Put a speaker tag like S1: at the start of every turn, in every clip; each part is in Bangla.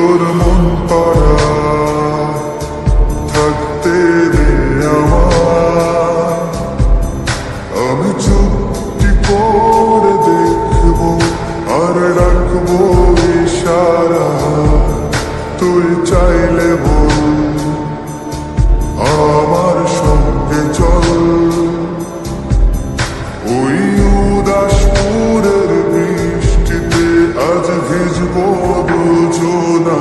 S1: তোর মন পাড়া থাকতে দে আমার, আমি চুপটি করে দেখবো আর রাখবো ইশারা, তুই চাইলে বল আমার সঙ্গে চল। ওই উদাসপুরের বৃষ্টিতে আজ ভিজবো দুজনা,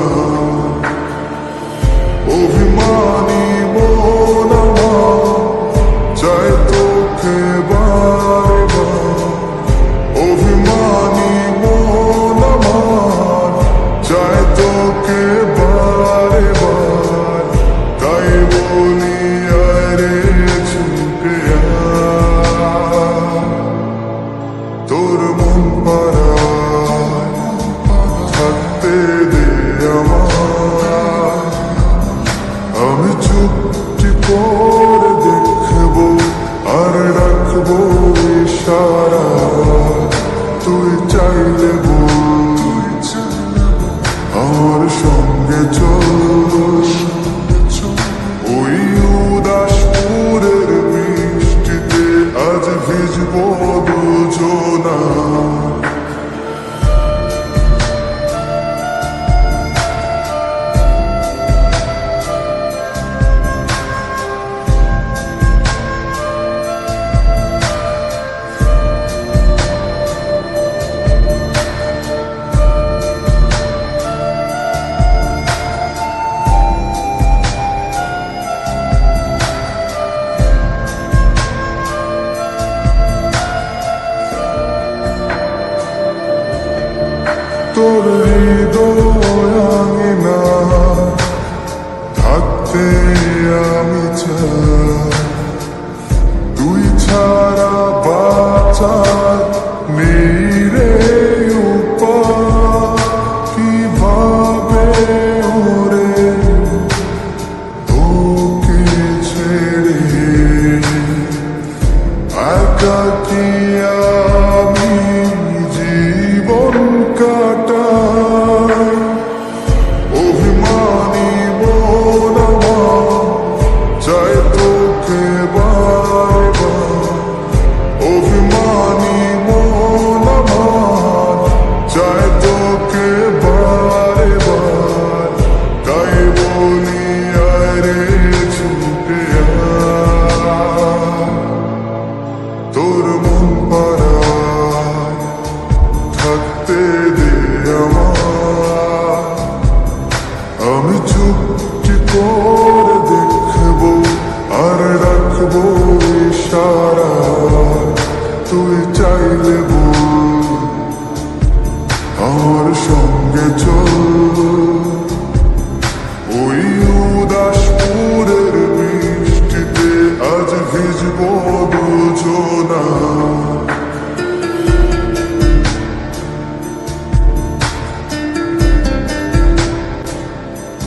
S1: অভিমানী মন আমার চাই তোকে বারে বার, অভিমানী মন আমার চাই তোকে বারে বার, তাই বলি আরে ছুটে আয়, তোর মন পাড়ায় থাকতে দে আমার, আমি চুপটি করে দেখবো আর রাখবো ইশারা, তুই চাইলে বল আমার সঙ্গে চল। ওই উদাসপুরের বৃষ্টিতে আজ ভিজবো দুজনা, তোর হৃদয় আঙিনা থাকতে আমি চাই, তুই ছাড়া বাঁচার নেই রে উপায়, কিভাবে ওরে তোকে ছেড়ে একাকী আমি জীবন কাটাই, অভিমানী মন আমার চাই তোকে বারে বার, অভিমানী মন আমার চাই তোকে বারে বার, তাই বলি আরে ছুটে আয়, তোর মন পাড়ায় থাকতে দে আমার, আমি চুপটি করে দেখবো আর রাখবো ইশারা, তুই চাইলে বল আমার সঙ্গে চল।